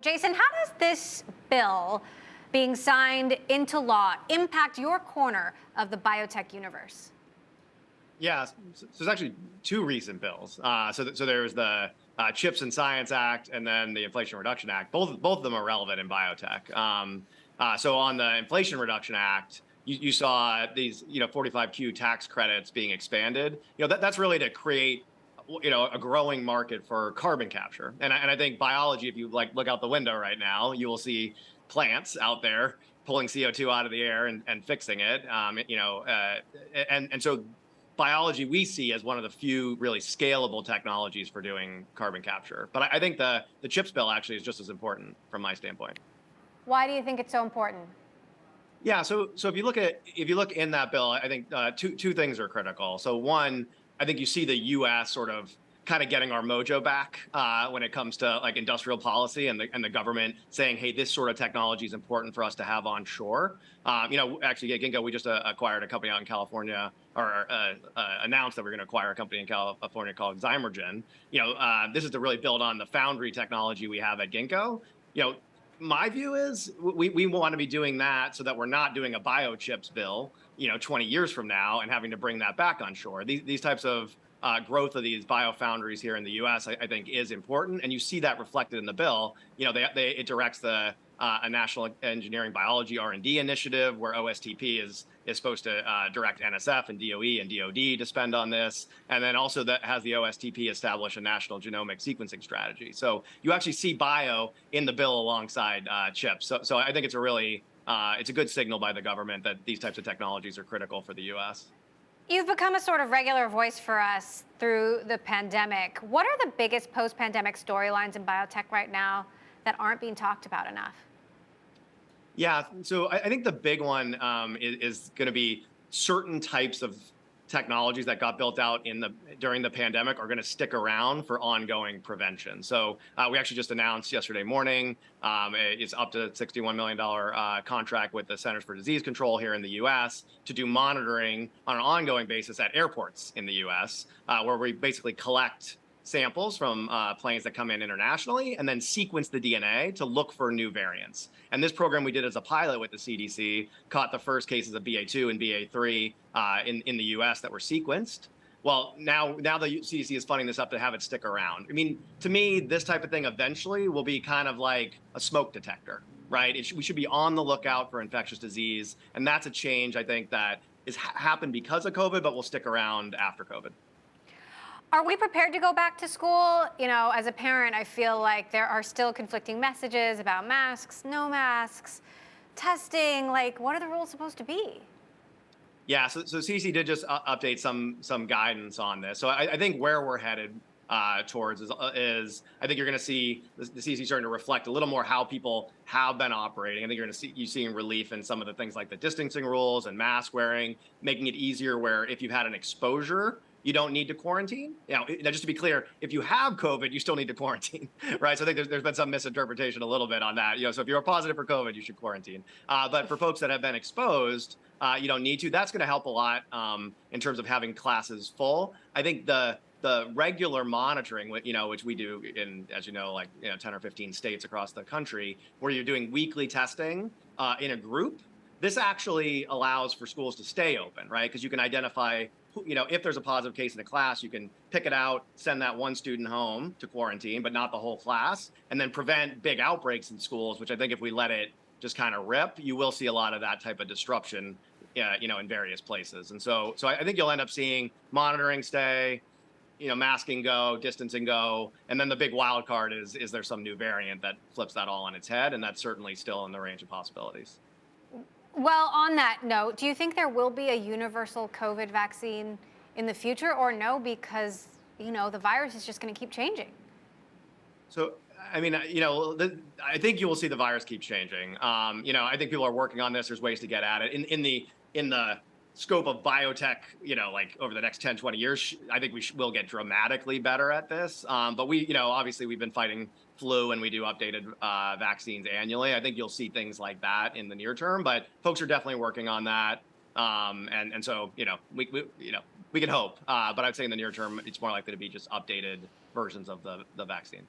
Jason, how does this bill being signed into law impact your corner of the biotech universe? Yeah, so there's actually two recent bills. So there's the Chips and Science Act and then the Inflation Reduction Act. Both of them are relevant in biotech. So on the Inflation Reduction Act, you saw these 45Q tax credits being expanded. That's really to create a growing market for carbon capture. And I think biology, if you look out the window right now, you will see plants out there pulling CO2 out of the air and fixing it. And so biology we see as one of the few really scalable technologies for doing carbon capture. But I think the CHIPS bill actually is just as important from my standpoint. Why do you think it's so important? Yeah, so if you look in that bill, I think two things are critical. So one, I think you see the U.S. sort of kind of getting our mojo back when it comes to like industrial policy and the government saying, hey, this sort of technology is important for us to have onshore. Actually, at Ginkgo, we just acquired a company out in California, or announced that we're going to acquire a company in California called Zymergen. This is to really build on the foundry technology we have at Ginkgo. My view is we want to be doing that so that we're not doing a biochips bill, 20 years from now and having to bring that back on shore. These types of growth of these biofoundries here in the U.S., I think, is important, and you see that reflected in the bill. It directs a national engineering biology R&D initiative where OSTP is supposed to direct NSF and DOE and DOD to spend on this, and then also that has the OSTP establish a national genomic sequencing strategy. So you actually see bio in the bill alongside chips. So I think it's a good signal by the government that these types of technologies are critical for the U.S. You've become a sort of regular voice for us through the pandemic. What are the biggest post-pandemic storylines in biotech right now that aren't being talked about enough? Yeah, so I think the big one is going to be certain types of technologies that got built out during the pandemic are going to stick around for ongoing prevention. So we actually just announced yesterday morning it's up to $61 million contract with the Centers for Disease Control here in the U.S. to do monitoring on an ongoing basis at airports in the U.S., where we basically collect samples from planes that come in internationally and then sequence the DNA to look for new variants. And this program we did as a pilot with the CDC caught the first cases of BA2 and BA3 in the US that were sequenced. Well, now the CDC is funding this up to have it stick around. I mean, to me, this type of thing eventually will be kind of like a smoke detector, right? We should be on the lookout for infectious disease. And that's a change, I think, that has happened because of COVID, but will stick around after COVID. Are we prepared to go back to school? As a parent, I feel like there are still conflicting messages about masks, no masks, testing. Like, what are the rules supposed to be? Yeah, so CDC did just update some guidance on this. So I think where we're headed towards is I think you're going to see the CDC starting to reflect a little more how people have been operating. I think you're going to see seeing relief in some of the things like the distancing rules and mask wearing, making it easier where if you've had an exposure, you don't need to quarantine. Now, just to be clear, if you have COVID, you still need to quarantine, right? So I think there's been some misinterpretation a little bit on that. So if you're positive for COVID, you should quarantine. But for folks that have been exposed, you don't need to. That's going to help a lot in terms of having classes full. I think the regular monitoring, which we do in, as 10 or 15 states across the country, where you're doing weekly testing in a group, this actually allows for schools to stay open, right? Because you can identify, if there's a positive case in a class, you can pick it out, send that one student home to quarantine, but not the whole class, and then prevent big outbreaks in schools, which I think if we let it just kind of rip, you will see a lot of that type of disruption, in various places. And so I think you'll end up seeing monitoring stay, masking go, distancing go, and then the big wild card is there some new variant that flips that all on its head? And that's certainly still in the range of possibilities. Well, on that note, do you think there will be a universal COVID vaccine in the future, or no, because, the virus is just going to keep changing? So, I mean, I think you will see the virus keep changing. I think people are working on this. There's ways to get at it. In the scope of biotech, over the next 10, 20 years, I think will get dramatically better at this. But obviously we've been fighting flu and we do updated vaccines annually. I think you'll see things like that in the near term, but folks are definitely working on that. And so, we can hope, but I'd say in the near term, it's more likely to be just updated versions of the vaccine.